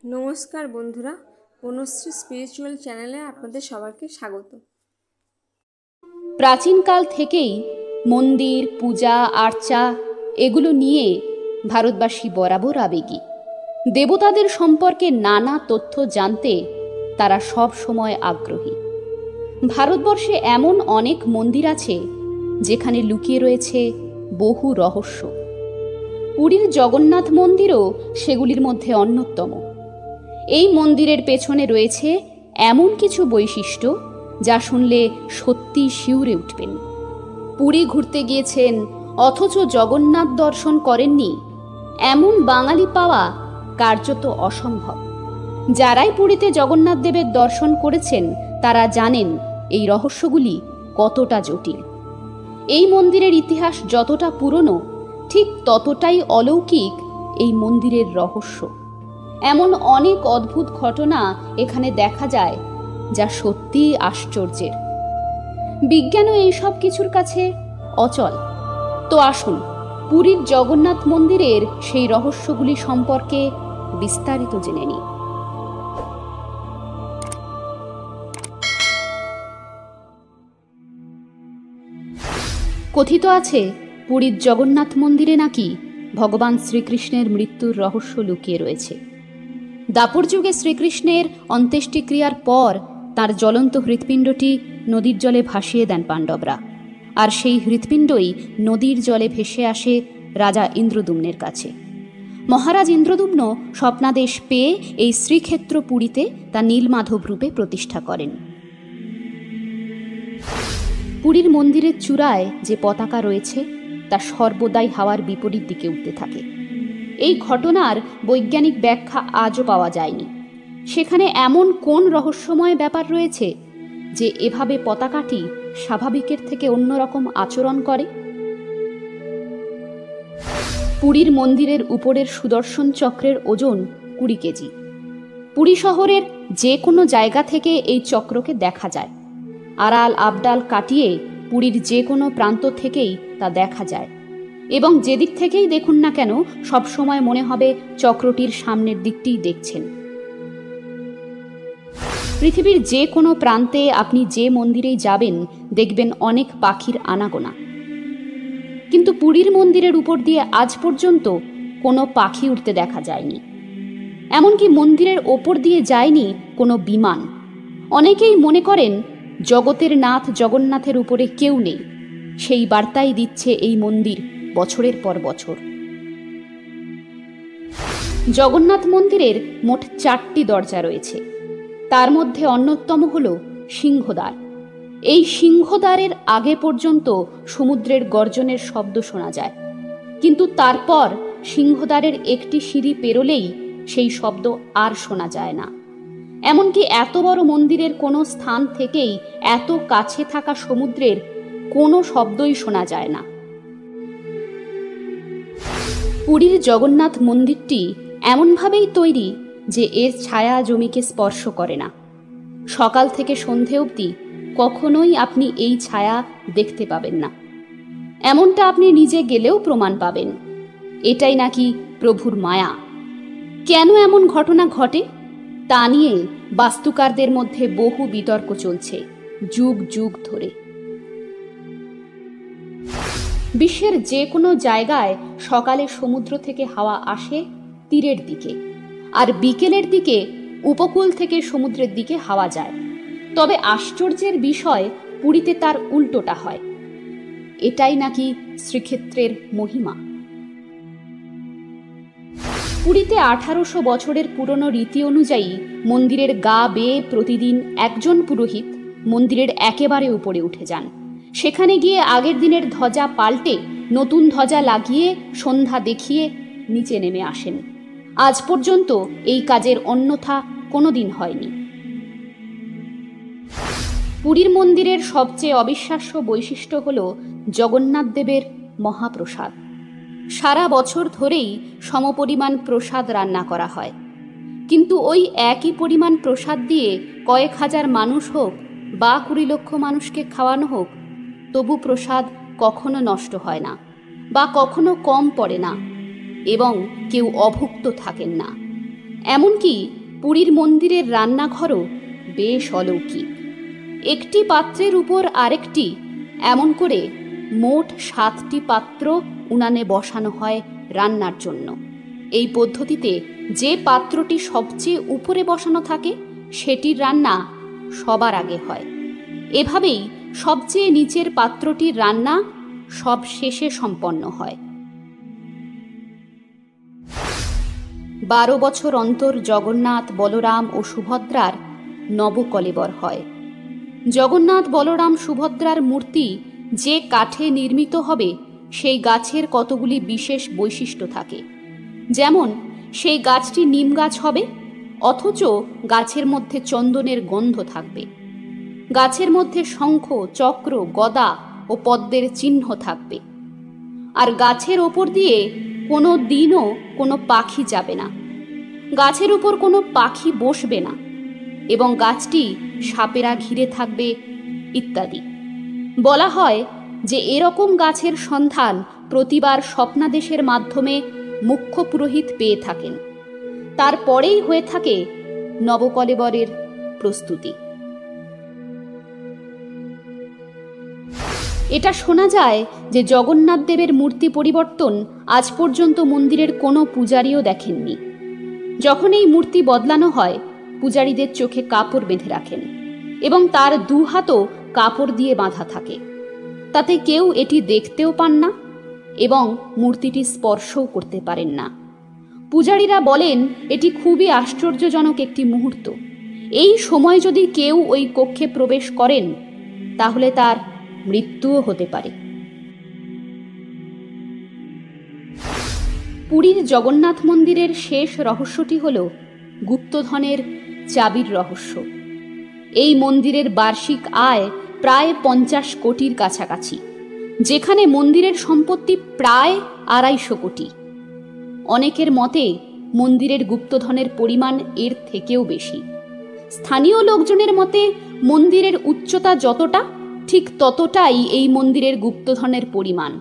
নমস্কার বন্ধুরা, বনশ্রী স্পিরিচুয়াল চ্যানেলে আপনাদের সবাইকে স্বাগত। প্রাচীনকাল থেকেই মন্দির, পূজা, আর্চা এগুলো নিয়ে ভারতবাসী বরাবর আবেগী। দেবতাদের সম্পর্কে নানা তথ্য জানতে তারা সব সময় আগ্রহী। ভারতবর্ষে এমন অনেক মন্দির আছে যেখানে লুকিয়ে রয়েছে বহু রহস্য। পুরীর জগন্নাথ মন্দিরও সেগুলির মধ্যে অন্যতম। এই মন্দিরের পেছনে রয়েছে এমন কিছু বৈশিষ্ট্য যা শুনলে সত্যি শিউরে উঠবেন। পুরী ঘুরতে গিয়েছেন অথচ জগন্নাথ দর্শন করেননি, এমন বাঙালি পাওয়া কার্যত অসম্ভব। যারাই পুরীতে জগন্নাথ দেবের দর্শন করেছেন তারা জানেন এই রহস্যগুলি কতটা জটিল। এই মন্দিরের ইতিহাস যতটা পুরনো, ঠিক ততটাই অলৌকিক এই মন্দিরের রহস্য। এমন অনেক অদ্ভুত ঘটনা এখানে দেখা যায় যা সত্যিই আশ্চর্যের। বিজ্ঞানও এই সব কিছুর কাছে অচল। তো আসুন পুরীর জগন্নাথ মন্দিরের সেই রহস্যগুলি সম্পর্কে বিস্তারিত জেনে নিই। কথিত আছে পুরীর জগন্নাথ মন্দিরে নাকি ভগবান শ্রীকৃষ্ণের মৃত্যুর রহস্য লুকিয়ে রয়েছে। দাপর যুগে শ্রীকৃষ্ণের অন্ত্যেষ্টিক্রিয়ার পর তার জ্বলন্ত হৃৎপিণ্ডটি নদীর জলে ভাসিয়ে দেন পাণ্ডবরা, আর সেই হৃৎপিণ্ডই নদীর জলে ভেসে আসে রাজা ইন্দ্রদ্যুম্নের কাছে। মহারাজ ইন্দ্রদ্যুম্ন স্বপ্নাদেশ পেয়ে এই শ্রীক্ষেত্র পুরীতে তা নীলমাধব রূপে প্রতিষ্ঠা করেন। পুরীর মন্দিরের চূড়ায় যে পতাকা রয়েছে তা সর্বদাই হাওয়ার বিপরীত দিকে উঠতে থাকে। এই ঘটনার বৈজ্ঞানিক ব্যাখ্যা আজও পাওয়া যায়নি। সেখানে এমন কোন রহস্যময় ব্যাপার রয়েছে যে এভাবে পতাকাটি স্বাভাবিকের থেকে অন্যরকম আচরণ করে? পুরীর মন্দিরের উপরের সুদর্শন চক্রের ওজন 20 কেজি। পুরী শহরের যে কোনো জায়গা থেকে এই চক্রকে দেখা যায়। আড়াল আবডাল কাটিয়ে পুরীর যে কোনো প্রান্ত থেকেই তা দেখা যায়, এবং যেদিক থেকেই দেখুন না কেন সবসময় মনে হবে চক্রটির সামনের দিকটিই দেখছেন। পৃথিবীর যে কোনো প্রান্তে আপনি যে মন্দিরেই যাবেন দেখবেন অনেক পাখির আনাগোনা, কিন্তু পুরীর মন্দিরের উপর দিয়ে আজ পর্যন্ত কোনো পাখি উঠতে দেখা যায়নি। এমনকি মন্দিরের ওপর দিয়ে যায়নি কোনো বিমান। অনেকেই মনে করেন জগতের নাথ জগন্নাথের উপরে কেউ নেই। সেই বার্তাই দিচ্ছে এই মন্দির বছরের পর বছর। জগন্নাথ মন্দিরের মোট 4টি দরজা রয়েছে। তার মধ্যে অন্যতম হল সিংহদ্বার। এই সিংহদ্বারের আগে পর্যন্ত সমুদ্রের গর্জনের শব্দ শোনা যায়, কিন্তু তারপর সিংহদ্বারের একটি সিঁড়ি পেরোলেই সেই শব্দ আর শোনা যায় না। এমনকি এত বড় মন্দিরের কোনো স্থান থেকেই এত কাছে থাকা সমুদ্রের কোনো শব্দই শোনা যায় না। পুরীর জগন্নাথ মন্দিরটি এমনভাবেই তৈরি যে এর ছায়া জমিকে স্পর্শ করে না। সকাল থেকে সন্ধে অবধি কখনোই আপনি এই ছায়া দেখতে পাবেন না। এমনটা আপনি নিজে গেলেও প্রমাণ পাবেন। এটাই নাকি প্রভুর মায়া। কেন এমন ঘটনা ঘটে তা নিয়ে বাস্তুকারদের মধ্যে বহু বিতর্ক চলছে যুগ যুগ ধরে। বিশ্বের যে কোনো জায়গায় সকালে সমুদ্র থেকে হাওয়া আসে তীরের দিকে, আর বিকেলের দিকে উপকূল থেকে সমুদ্রের দিকে হাওয়া যায়। তবে আশ্চর্যের বিষয় পুরীতে তার উল্টোটা হয়। এটাই নাকি শ্রীক্ষেত্রের মহিমা। পুরীতে 1800 বছরের পুরনো রীতি অনুযায়ী মন্দিরের গা বেয়ে প্রতিদিন একজন পুরোহিত মন্দিরের একেবারে উপরে উঠে যান। সেখানে গিয়ে আগের দিনের ধ্বজা পাল্টে নতুন ধ্বজা লাগিয়ে সন্ধ্যা দেখিয়ে নিচে নেমে আসেন। আজ পর্যন্ত এই কাজের অন্যথা কোনোদিন হয়নি। পুরীর মন্দিরের সবচেয়ে অবিশ্বাস্য বৈশিষ্ট্য হল জগন্নাথ দেবের মহাপ্রসাদ। সারা বছর ধরেই সমপরিমাণ প্রসাদ রান্না করা হয়, কিন্তু ওই একই পরিমাণ প্রসাদ দিয়ে কয়েক হাজার মানুষ হোক বা 20 লক্ষ মানুষকে খাওয়ানো হোক, তবু প্রসাদ কখনো নষ্ট হয় না বা কখনো কম পড়ে না, এবং কেউ অভুক্ত থাকেন না। এমনকি পুরীর মন্দিরের রান্নাঘরও বেশ অলৌকিক। একটি পাত্রের উপর আরেকটি, এমন করে মোট 7টি পাত্র উনানে বসানো হয় রান্নার জন্য। এই পদ্ধতিতে যে পাত্রটি সবচেয়ে উপরে বসানো থাকে সেটির রান্না সবার আগে হয়। এভাবেই সবচেয়ে নিচের পাত্রটির রান্না সব শেষে সম্পন্ন হয়। 12 বছর অন্তর জগন্নাথ, বলরাম ও সুভদ্রার নবকলেবর হয়। জগন্নাথ, বলরাম, সুভদ্রার মূর্তি যে কাঠে নির্মিত হবে সেই গাছের কতগুলি বিশেষ বৈশিষ্ট্য থাকে। যেমন সেই গাছটি নিম গাছ হবে, অথচ গাছের মধ্যে চন্দনের গন্ধ থাকবে। গাছের মধ্যে শঙ্খ, চক্র, গদা ও পদ্মের চিহ্ন থাকবে। আর গাছের ওপর দিয়ে কোনো দিনও কোনো পাখি যাবে না, গাছের উপর কোনো পাখি বসবে না, এবং গাছটি সাপেরা ঘিরে থাকবে ইত্যাদি। বলা হয় যে এরকম গাছের সন্ধান প্রতিবার স্বপ্নাদেশের মাধ্যমে মুখ্য পুরোহিত পেয়ে থাকেন। তারপরেই হয়ে থাকে নবকলেবরের প্রস্তুতি। এটা শোনা যায় যে জগন্নাথ দেবের মূর্তি পরিবর্তন আজ পর্যন্ত মন্দিরের কোনো পূজারীও দেখেননি। যখন এই মূর্তি বদলানো হয়, পূজারীদের চোখে কাপড় বেঁধে রাখেন এবং তার 2 হাতও কাপড় দিয়ে বাঁধা থাকে। তাতে কেউ এটি দেখতেও পান না এবং মূর্তিটি স্পর্শও করতে পারেন না। পূজারীরা বলেন এটি খুবই আশ্চর্যজনক একটি মুহূর্ত। এই সময় যদি কেউ ওই কক্ষে প্রবেশ করেন তাহলে তার মৃত্যুও হতে পারে। পুরীর জগন্নাথ মন্দিরের শেষ রহস্যটি হল গুপ্তধনের চাবির রহস্য। এই মন্দিরের বার্ষিক আয় প্রায় 50 কোটির কাছাকাছি, যেখানে মন্দিরের সম্পত্তি প্রায় 250 কোটি। অনেকের মতে মন্দিরের গুপ্তধনের পরিমাণ এর থেকেও বেশি। স্থানীয় লোকজনের মতে মন্দিরের উচ্চতা যতটা, ঠিক ততটাই এই মন্দিরের গুপ্তধনের পরিমাণ।